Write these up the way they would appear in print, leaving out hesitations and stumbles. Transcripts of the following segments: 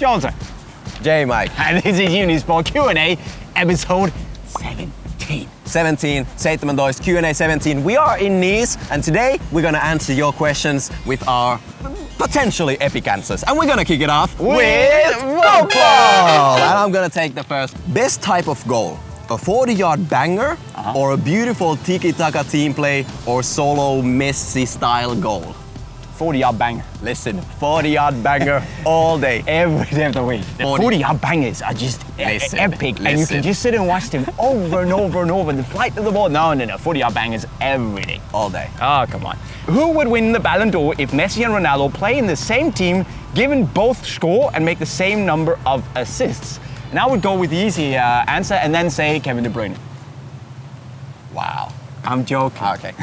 Johnson. J Mike. And this is Unisport Q&A episode 17. 17, 17, Q&A 17. We are in Nice, and today we're gonna answer your questions with our potentially epic answers. And we're gonna kick it off with football! And I'm gonna take the first. Best type of goal? A 40-yard banger, or a beautiful tiki-taka team play, or solo Messi style goal? 40-yard banger. Listen, 40-yard banger all day. Every day of the week. The 40-yard bangers are just epic. And you can just sit and watch them over and over and over. The flight of the ball. No. 40-yard bangers every day. All day. Oh, come on. Who would win the Ballon d'Or if Messi and Ronaldo play in the same team, given both score and make the same number of assists? And I would go with the easy answer and then say Kevin De Bruyne. Wow. I'm joking. Okay.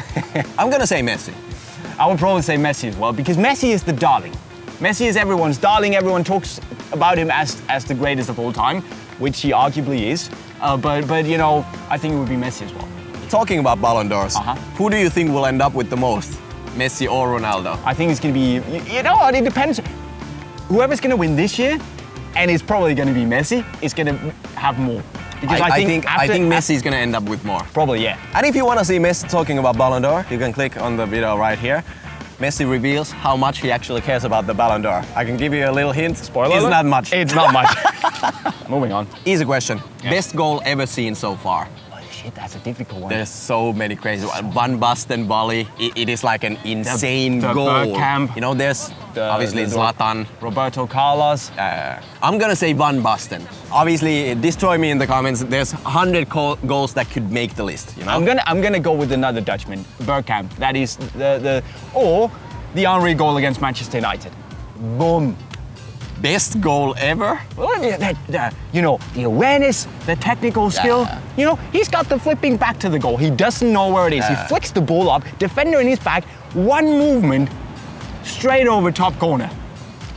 I'm gonna say Messi. I would probably say Messi as well, because Messi is the darling. Messi is everyone's darling. Everyone talks about him as the greatest of all time, which he arguably is. But you know, I think it would be Messi as well. Talking about Ballon d'Ors, who do you think will end up with the most? Messi or Ronaldo? I think it's going to be, you know, it depends. Whoever's going to win this year, and it's probably going to be Messi, is going to have more. Because I think Messi is going to end up with more. Probably, yeah. And if you want to see Messi talking about Ballon d'Or, you can click on the video right here. Messi reveals how much he actually cares about the Ballon d'Or. I can give you a little hint. Spoiler It's alert? not much. It's not much. Moving on. Easy question. Yeah. Best goal ever seen so far? Shit, that's a difficult one. There's so many crazy ones. Van Basten volley. It is like an insane the goal. Bergkamp. You know, there's obviously Zlatan. Roberto Carlos. I'm gonna say Van Basten. Obviously, destroy me in the comments. There's 100 goals that could make the list. You know. I'm gonna go with another Dutchman, Bergkamp. That is or the Henry goal against Manchester United. Boom. Best goal ever? Well, you know, the awareness, the technical skill. You know, he's got the flipping back to the goal. He doesn't know where it is. He flicks the ball up, defender in his back, one movement, straight over top corner.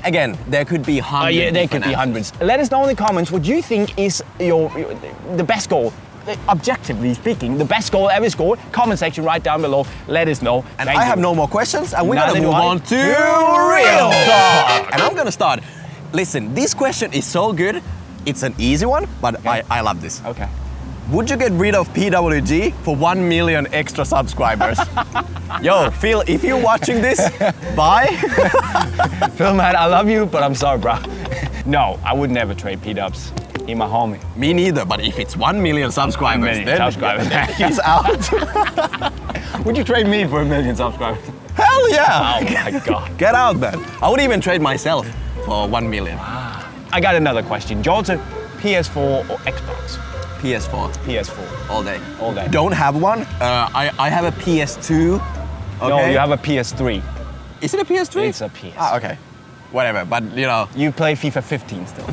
Again, there could be hundreds. Yeah, there could be hundreds. Let us know in the comments what you think is the best goal. Objectively speaking, the best goal ever scored. Comment section right down below. Let us know. And I have no more questions, and we're gonna move on to Real Talk. And I'm gonna start. Listen, this question is so good. It's an easy one, but I love this. Okay. Would you get rid of PWG for 1 million extra subscribers? Yo, Phil, if you're watching this, bye. Phil, man, I love you, but I'm sorry, bro. No, I would never trade P-Dubs. He's my homie. Me neither, but if it's 1 million subscribers, then he's out. Would you trade me for 1 million subscribers? Hell yeah! Oh my God. Get out, man. I would even trade myself for 1 million. I got another question. Johnson, PS4 or Xbox? PS4. PS4. All day. All day. Don't have one. I have a PS2. Okay. No, you have a PS3. Is it a PS3? It's a PS. Ah, okay. Whatever, but you know. You play FIFA 15 still.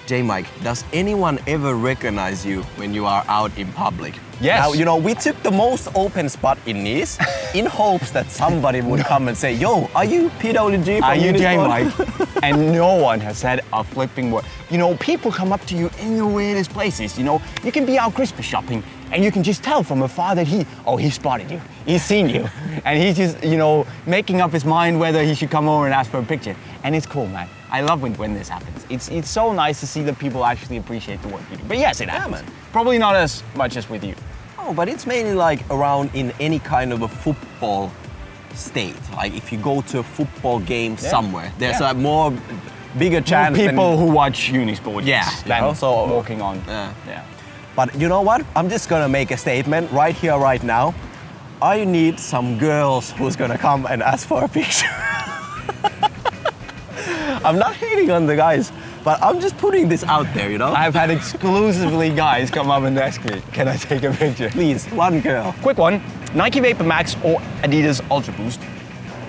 J Mike, does anyone ever recognize you when you are out in public? Yes. Now, you know, we took the most open spot in Nice in hopes that somebody would come and say, yo, are you PWG from Are you J Unisport? Mike? And no one has said a flipping word. You know, people come up to you in the weirdest places. You know, you can be out Christmas shopping and you can just tell from afar that he spotted you. He's seen you. And he's just, you know, making up his mind whether he should come over and ask for a picture. And it's cool, man. I love when this happens. It's so nice to see that people actually appreciate the work you do. But yes, it happens. Man. Probably not as much as with you. Oh, but it's mainly like around in any kind of a football state. Like if you go to a football game somewhere, there's a more bigger chance. People who watch Unisport. Than also walking on. Yeah. But you know what? I'm just gonna make a statement right here, right now. I need some girls who's gonna come and ask for a picture. I'm not hating on the guys, but I'm just putting this out there, you know? I've had exclusively guys come up and ask me, can I take a picture? Please, one girl. Quick one, Nike Vapor Max or Adidas Ultra Boost?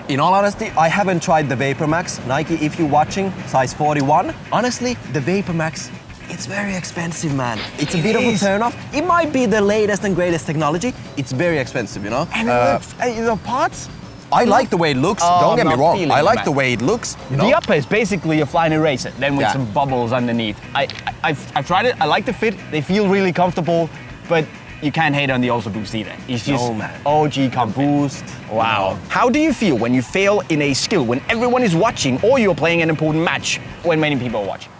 In all honesty, I haven't tried the Vapor Max. Nike, if you're watching, size 41. Honestly, the Vapor Max, it's very expensive, man. It's a bit of a turn-off. It might be the latest and greatest technology. It's very expensive, you know? And it looks, the parts? I like the way it looks. Don't get me wrong. I like the way it looks. You know? The upper is basically a flying eraser, then with some bubbles underneath. I've tried it. I like the fit. They feel really comfortable, but you can't hate on the Ultra Boost either. It's just No, man. OG comfort. Boost. Wow. How do you feel when you fail in a skill, when everyone is watching or you're playing an important match when many people are watching?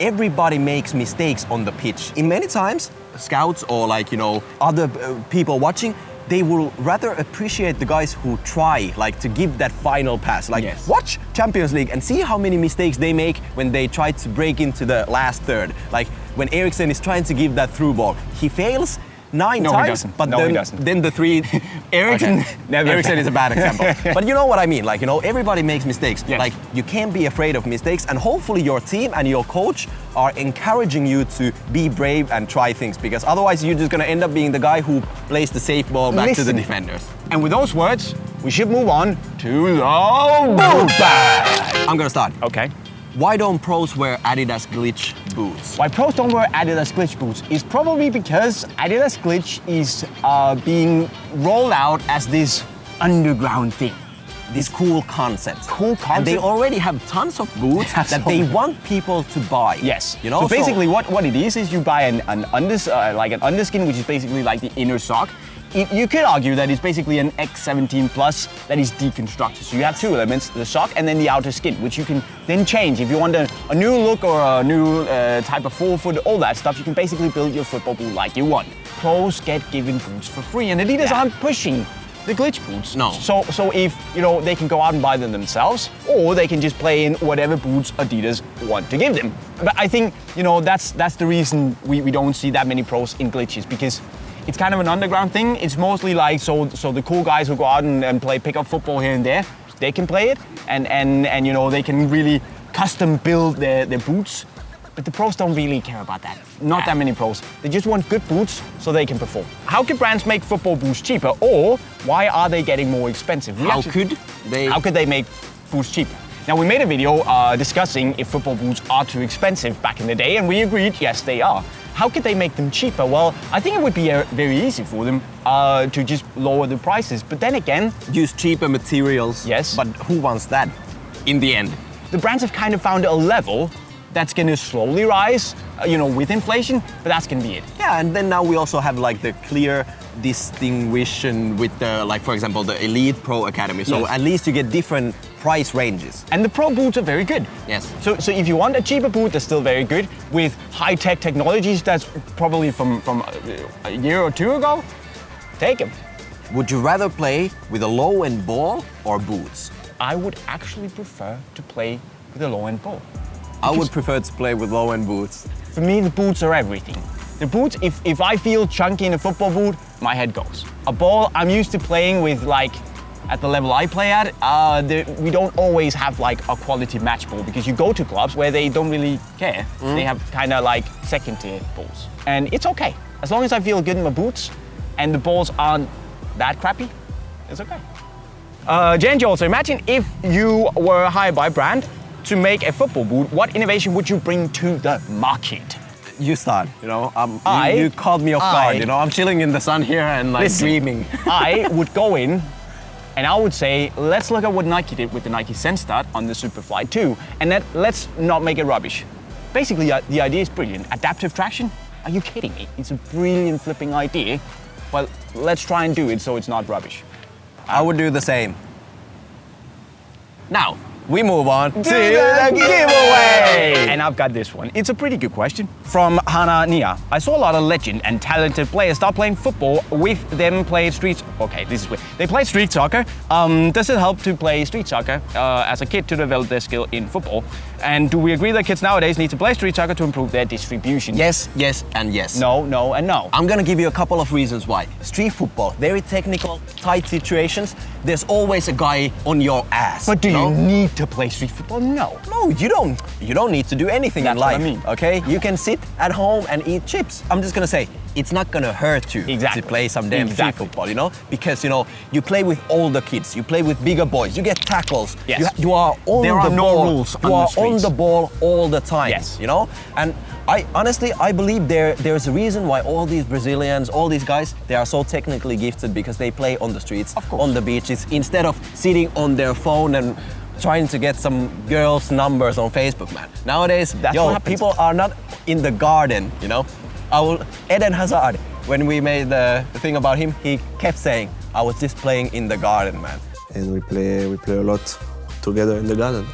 Everybody makes mistakes on the pitch. In many times, scouts or other people watching, they will rather appreciate the guys who try, to give that final pass. Yes. Watch Champions League and see how many mistakes they make when they try to break into the last third. Like when Eriksen is trying to give that through ball, he fails 9 No, he times, doesn't. but No, he doesn't. then the 3. Eriksen Okay. never. Eriksen is a bad example. But you know what I mean? Everybody makes mistakes. Yes. You can't be afraid of mistakes, and hopefully your team and your coach are encouraging you to be brave and try things, because otherwise you're just gonna end up being the guy who plays the safe ball back to the Listen. defenders. And with those words, we should move on to the boot bag. I'm gonna start. Okay. Why don't pros wear Adidas Glitch boots? Why pros don't wear Adidas Glitch boots is probably because Adidas Glitch is being rolled out as this underground thing. This cool concept. Cool concept. And they already have tons of boots That's that so they many. want people to buy. Yes. You know. So basically, what it is you buy an underskin, which is basically like the inner sock. You could argue that it's basically an X17 Plus that is deconstructed. So you have two elements, the sock and then the outer skin, which you can then change. If you want a new look or a new type of forefoot, all that stuff, you can basically build your football boot like you want. Pros get given boots for free, and Adidas aren't pushing the glitch boots. No. So if they can go out and buy them themselves, or they can just play in whatever boots Adidas want to give them. But I think that's the reason we don't see that many pros in glitches, because it's kind of an underground thing. It's mostly so the cool guys who go out and play pickup football here and there, they can play it, and they can really custom build their boots. But the pros don't really care about that. Not that many pros. They just want good boots so they can perform. How could brands make football boots cheaper, or why are they getting more expensive? How could they make boots cheaper? Now, we made a video discussing if football boots are too expensive back in the day, and we agreed, yes, they are. How could they make them cheaper? Well, I think it would be very easy for them to just lower the prices. But then again, use cheaper materials? Yes. But who wants that in the end? the brands have kind of found a level that's going to slowly rise, with inflation, but that's going to be it. Yeah, and then now we also have like the clear distinction with the, like for example, the Elite Pro Academy. So Yes. at least you get different price ranges. And the Pro boots are very good. Yes. So if you want a cheaper boot, they're still very good with high-tech technologies that's probably from a year or two ago. Take them. Would you rather play with a low-end ball or boots? I would actually prefer to play with a low-end ball. I would prefer to play with low-end boots. For me, the boots are everything. The boots, if I feel chunky in a football boot, my head goes. A ball, I'm used to playing with at the level I play at, we don't always have a quality match ball because you go to clubs where they don't really care. They have kind of second tier balls. And it's okay. As long as I feel good in my boots and the balls aren't that crappy, it's okay. Jen Joel, so imagine if you were hired by a brand to make a football boot, what innovation would you bring to the market? You start, you caught me off guard, I'm chilling in the sun here and dreaming. I would go in and I would say, let's look at what Nike did with the Nike SenseStart on the Superfly 2, and let's not make it rubbish. Basically, the idea is brilliant. Adaptive traction? Are you kidding me? It's a brilliant flipping idea. Well, let's try and do it so it's not rubbish. I would do the same. Now, we move on to the giveaway! And I've got this one. It's a pretty good question. From Hana Nia. I saw a lot of legend and talented players start playing football with them play street... Okay, this is weird. They play street soccer. Does it help to play street soccer as a kid to develop their skill in football? And do we agree that kids nowadays need to play street soccer to improve their distribution? Yes, yes, and yes. No, no, and no. I'm gonna give you a couple of reasons why. Street football, very technical, tight situations. There's always a guy on your ass. But do you need to play street football? No. No, you don't. You don't need to do anything in That's what life. I mean. Okay? You can sit at home and eat chips. I'm just gonna say, it's not gonna hurt you to play some damn street football, Because, you play with older kids, you play with bigger boys, you get tackles. Yes. You are on There the are no ball. rules You on the are on streets. the ball all the time. Yes. And I believe there's a reason why all these Brazilians, all these guys, they are so technically gifted because they play on the streets, Of course. on the beaches, instead of sitting on their phone and trying to get some girls' numbers on Facebook, man. Nowadays, That's what happens. people are not in the garden, Eden Hazard, when we made the thing about him, he kept saying, I was just playing in the garden, man. And we play a lot together in the garden.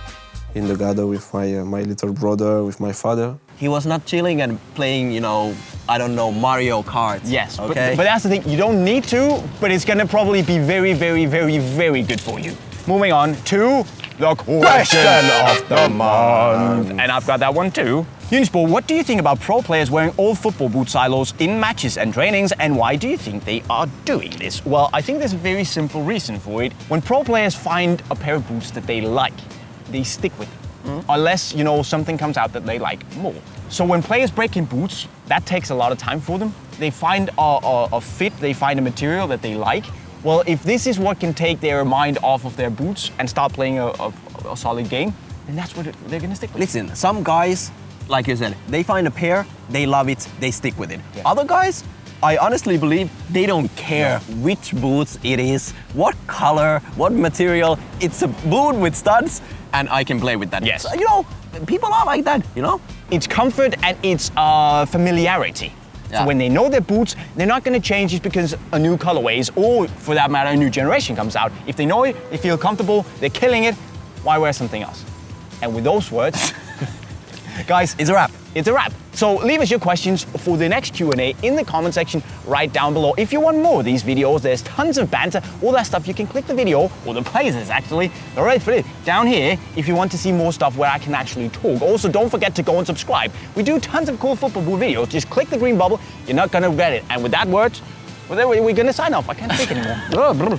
In the garden with my little brother, with my father. He was not chilling and playing, you know, I don't know, Mario Kart. Yes, okay? but that's the thing, you don't need to, but it's gonna probably be very, very, very, very good for you. Moving on to the question of the month. And I've got that one too. Unisport, what do you think about pro players wearing old football boot silos in matches and trainings, and why do you think they are doing this? Well, I think there's a very simple reason for it. When pro players find a pair of boots that they like, they stick with it. Unless, you know, something comes out that they like more. So when players break in boots, that takes a lot of time for them. They find a fit, they find a material that they like. Well, if this is what can take their mind off of their boots and start playing a solid game, then that's what they're gonna stick with. Listen, some guys, like you said, they find a pair, they love it, they stick with it. Yeah. Other guys, I honestly believe they don't care which boots it is, what color, what material. It's a boot with studs, and I can play with that. Yes. So, you know, people are like that, you know? It's comfort and it's familiarity. Yeah. So when they know their boots, they're not gonna change just because a new colorways, or for that matter, a new generation comes out. If they know it, they feel comfortable, they're killing it, why wear something else? And with those words, guys, It's a wrap. it's a wrap. So leave us your questions for the next Q&A in the comment section right down below. If you want more of these videos, there's tons of banter, all that stuff. You can click the video, or the playlist actually, already for it, down here if you want to see more stuff where I can actually talk. Also, don't forget to go and subscribe. We do tons of cool football videos. Just click the green bubble, you're not gonna regret it. And with that word, we're gonna sign off. I can't speak anymore.